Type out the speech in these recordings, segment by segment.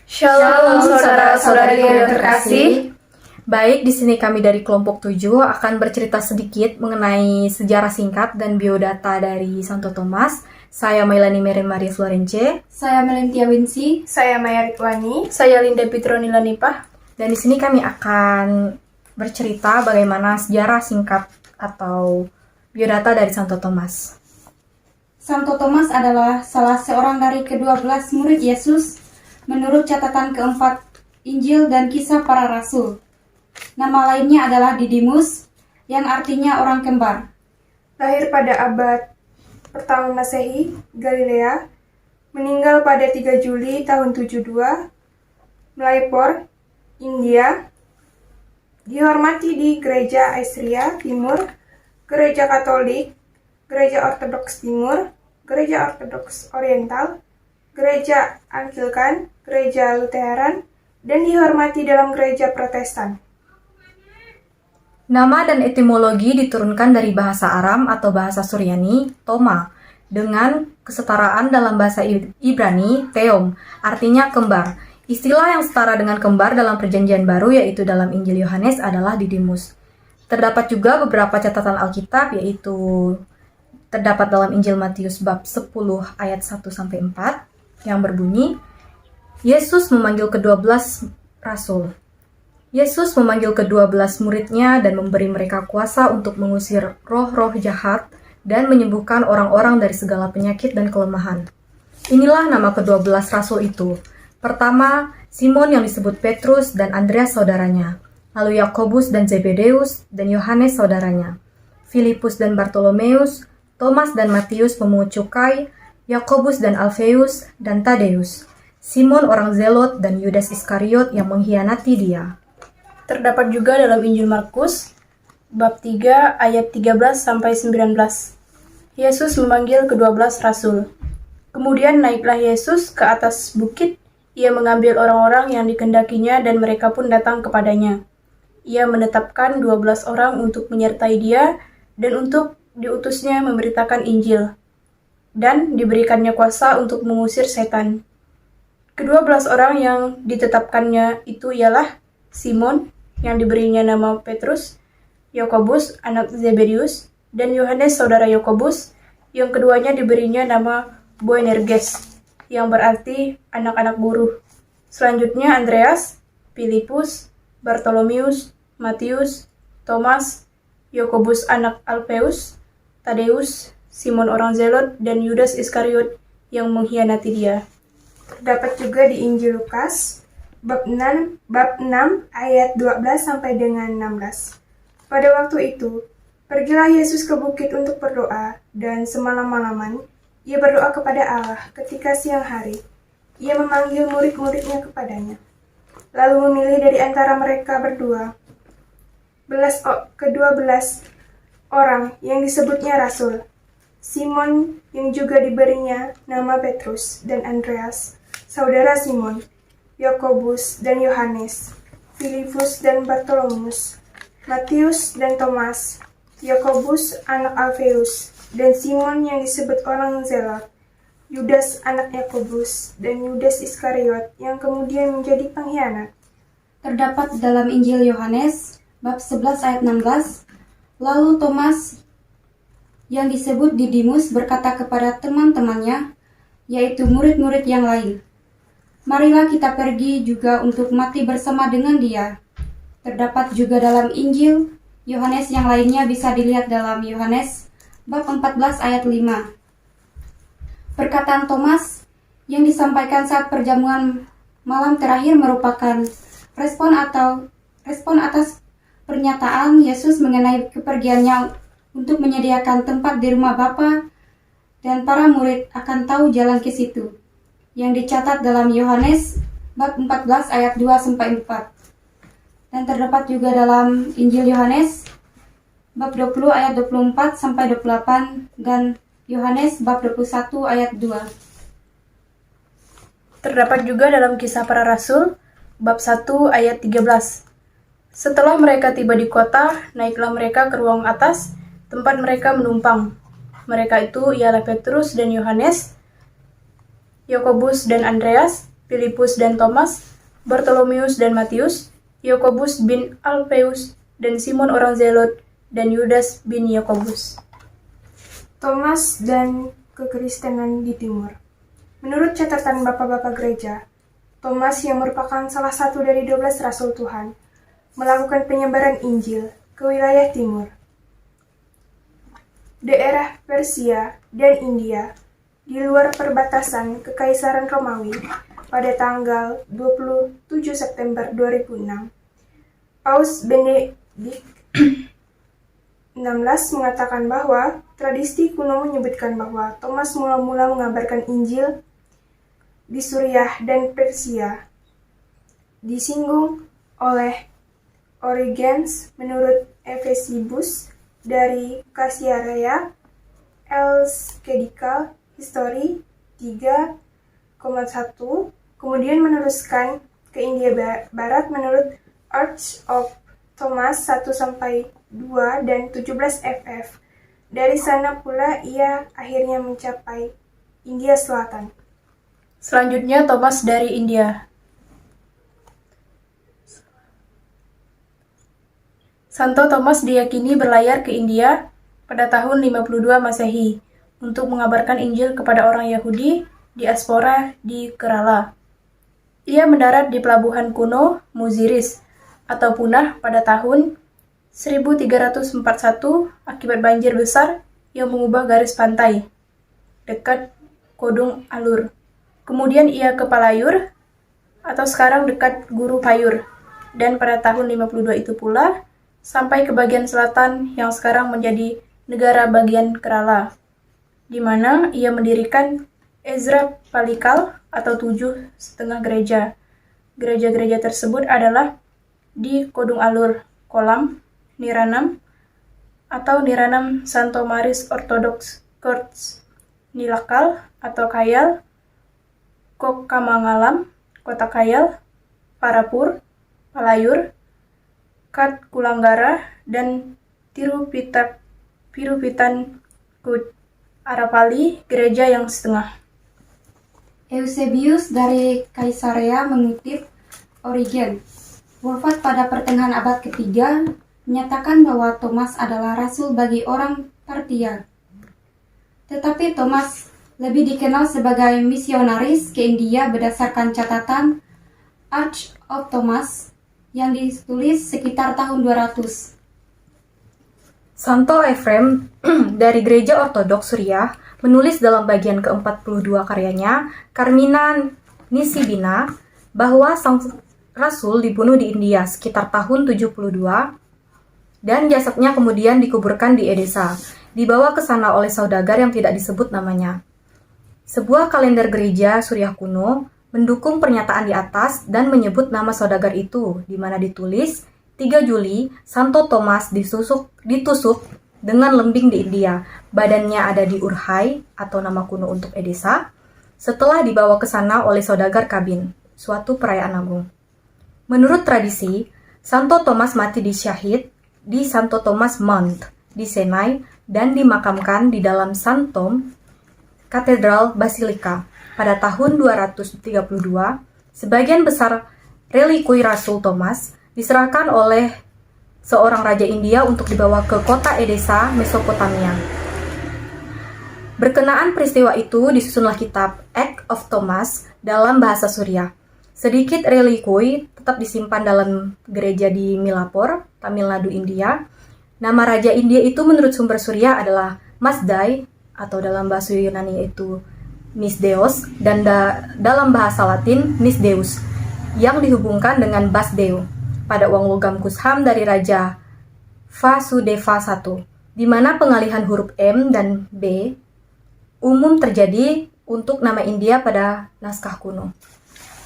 Shalom saudara-saudari yang terkasih. Baik, di sini kami dari kelompok 7 akan bercerita sedikit mengenai sejarah singkat dan biodata dari Santo Thomas. Saya Mailani Mary Maria Florence. Saya Melentia Winsi. Saya Maya Ritwani. Saya Linda Pitronila Nipah. Dan di sini kami akan bercerita bagaimana sejarah singkat atau biodata dari Santo Thomas. Santo Thomas adalah salah seorang dari ke-12 murid Yesus menurut catatan keempat Injil dan Kisah Para Rasul. Nama lainnya adalah Didimus, yang artinya orang kembar. Lahir pada abad pertama Masehi, Galilea. Meninggal pada 3 Juli tahun 72, Melaipur, India. Dihormati di Gereja Austria Timur, Gereja Katolik, Gereja Ortodoks Timur, Gereja Ortodoks Oriental, Gereja Anglikan, Gereja Lutheran, dan dihormati dalam Gereja Protestan. Nama dan etimologi diturunkan dari bahasa Aram atau bahasa Suryani, Toma, dengan kesetaraan dalam bahasa Ibrani, Theom, artinya kembar. Istilah yang setara dengan kembar dalam Perjanjian Baru yaitu dalam Injil Yohanes adalah Didimus. Terdapat juga beberapa catatan Alkitab yaitu terdapat dalam Injil Matius bab 10 ayat 1-4 yang berbunyi, Yesus memanggil ke-12 rasul. Yesus memanggil ke-12 muridnya dan memberi mereka kuasa untuk mengusir roh-roh jahat dan menyembuhkan orang-orang dari segala penyakit dan kelemahan. Inilah nama ke-12 rasul itu. Pertama, Simon yang disebut Petrus dan Andreas saudaranya, lalu Yakobus dan Zebedeus dan Yohanes saudaranya, Filipus dan Bartolomeus, Thomas dan Matius pemungut cukai, Yakobus dan Alfeus dan Tadeus, Simon orang Zelot dan Yudas Iskariot yang mengkhianati dia. Terdapat juga dalam Injil Markus, bab 3 ayat 13-19. Yesus memanggil ke-12 rasul. Kemudian naiklah Yesus ke atas bukit, ia mengambil orang-orang yang dikehendakinya dan mereka pun datang kepadanya. Ia menetapkan 12 orang untuk menyertai dia dan untuk diutusnya memberitakan Injil, dan diberikannya kuasa untuk mengusir setan. Ke-12 orang yang ditetapkannya itu ialah Simon, yang diberinya nama Petrus, Yakobus, anak Zebedeus, dan Yohanes, saudara Yakobus, yang keduanya diberinya nama Boanerges, yang berarti anak-anak buruh. Selanjutnya Andreas, Filipus, Bartolomeus, Matius, Thomas, Yakobus anak Alfeus, Tadeus, Simon orang Zelot, dan Yudas Iskariot yang mengkhianati dia. Terdapat juga di Injil Lukas, bab 6 ayat 12 sampai dengan 16. Pada waktu itu, pergilah Yesus ke bukit untuk berdoa, dan semalam-malaman ia berdoa kepada Allah. Ketika siang hari, ia memanggil murid-muridnya kepadanya, lalu memilih dari antara mereka ke-12 orang yang disebutnya rasul, Simon yang juga diberinya nama Petrus dan Andreas, saudara Simon, Yakobus dan Yohanes, Filipus dan Bartolomeus, Matius dan Thomas, Yakobus anak Alfeus, dan Simon yang disebut orang Zelot, Yudas anak Yakobus, dan Yudas Iskariot yang kemudian menjadi pengkhianat. Terdapat dalam Injil Yohanes, bab 11 ayat 16, lalu Thomas yang disebut Didimus berkata kepada teman-temannya, yaitu murid-murid yang lain, marilah kita pergi juga untuk mati bersama dengan dia. Terdapat juga dalam Injil Yohanes yang lainnya bisa dilihat dalam Yohanes bab 14 ayat 5. Perkataan Thomas yang disampaikan saat perjamuan malam terakhir merupakan respon atas pernyataan Yesus mengenai kepergiannya untuk menyediakan tempat di rumah Bapa, dan para murid akan tahu jalan ke situ, yang dicatat dalam Yohanes bab 14 ayat 2-4. Dan terdapat juga dalam Injil Yohanes bab 20 ayat 24-28 dan Yohanes bab 21 ayat 2. Terdapat juga dalam Kisah Para Rasul, bab 1 ayat 13. Setelah mereka tiba di kota, naiklah mereka ke ruang atas, tempat mereka menumpang. Mereka itu ialah Petrus dan Yohanes, Yakobus dan Andreas, Filipus dan Thomas, Bartolomeus dan Matius, Yakobus bin Alfeus, dan Simon orang Zelot, dan Yudas bin Yakobus. Thomas dan kekristenan di timur. Menurut catatan Bapak-Bapak Gereja, Thomas yang merupakan salah satu dari 12 Rasul Tuhan, melakukan penyebaran Injil ke wilayah timur, daerah Persia dan India, di luar perbatasan Kekaisaran Romawi pada tanggal 27 September 2006. Paus Benedikt 16 mengatakan bahwa tradisi kuno menyebutkan bahwa Thomas mula-mula mengabarkan Injil di Suriah dan Persia. Disinggung oleh Origenes menurut Efesibus dari Cassiarea Encyclical History 3,1, kemudian meneruskan ke India Barat menurut Arch of Thomas 1-2 dan 17 FF. Dari sana pula ia akhirnya mencapai India Selatan. Selanjutnya Thomas dari India. Santo Thomas diyakini berlayar ke India pada tahun 52 Masehi untuk mengabarkan Injil kepada orang Yahudi diaspora di Kerala. Ia mendarat di pelabuhan kuno Muziris atau punah pada tahun 1341 akibat banjir besar yang mengubah garis pantai dekat Kodung Alur. Kemudian ia ke Palayur atau sekarang dekat Guru Payur, dan pada tahun 52 itu pula sampai ke bagian selatan yang sekarang menjadi negara bagian Kerala, di mana ia mendirikan Ezra Palikal atau 7,5 gereja. Gereja-gereja tersebut adalah di Kodung Alur, Kolam, Niranam atau Niranam Santo Maris Orthodox Church, Nilakal atau Kayal, Kokamangalam, Kota Kayal, Parapur, Palayur, Kat Kulanggara, dan Tirupitan Kut, Arapali, gereja yang setengah. Eusebius dari Kaisarea mengutip Origen, wafat pada pertengahan abad ketiga, menyatakan bahwa Thomas adalah rasul bagi orang Partia. Tetapi Thomas lebih dikenal sebagai misionaris ke India berdasarkan catatan Arch of Thomas yang ditulis sekitar tahun 200. Santo Efrem dari Gereja Ortodoks Suriah menulis dalam bagian ke-42 karyanya, Carmina Nisibina, bahwa sang rasul dibunuh di India sekitar tahun 72 dan jasadnya kemudian dikuburkan di Edessa, dibawa ke sana oleh saudagar yang tidak disebut namanya. Sebuah kalender gereja Suriah kuno mendukung pernyataan di atas dan menyebut nama saudagar itu, di mana ditulis 3 Juli, Santo Thomas ditusuk dengan lembing di India. Badannya ada di Urhai atau nama kuno untuk Edessa, setelah dibawa ke sana oleh saudagar Kabin, suatu perayaan agung. Menurut tradisi, Santo Thomas mati disyahid di Santo Thomas Mount di Senai dan dimakamkan di dalam St. Tom Katedral Basilika pada tahun 232. Sebagian besar relikui Rasul Thomas diserahkan oleh seorang raja India untuk dibawa ke kota Edessa, Mesopotamia. Berkenaan peristiwa itu disusunlah kitab Act of Thomas dalam bahasa Suriah. Sedikit relikui tetap disimpan dalam gereja di Milapur, Tamil Nadu, India. Nama raja India itu menurut sumber Suriah adalah Masdai atau dalam bahasa Yunani yaitu Misdeos dan dalam bahasa Latin Misdeus yang dihubungkan dengan Basdeo pada uang logam Kusham dari Raja Vasudeva I, di mana pengalihan huruf M dan B umum terjadi untuk nama India pada naskah kuno.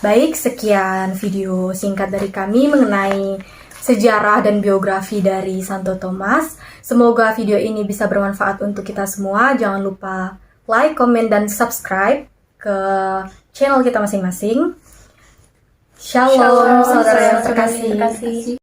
Baik, sekian video singkat dari kami mengenai sejarah dan biografi dari Santo Thomas. Semoga video ini bisa bermanfaat untuk kita semua. Jangan lupa like, komen, dan subscribe ke channel kita masing-masing. Shalom, saudara yang terkasih.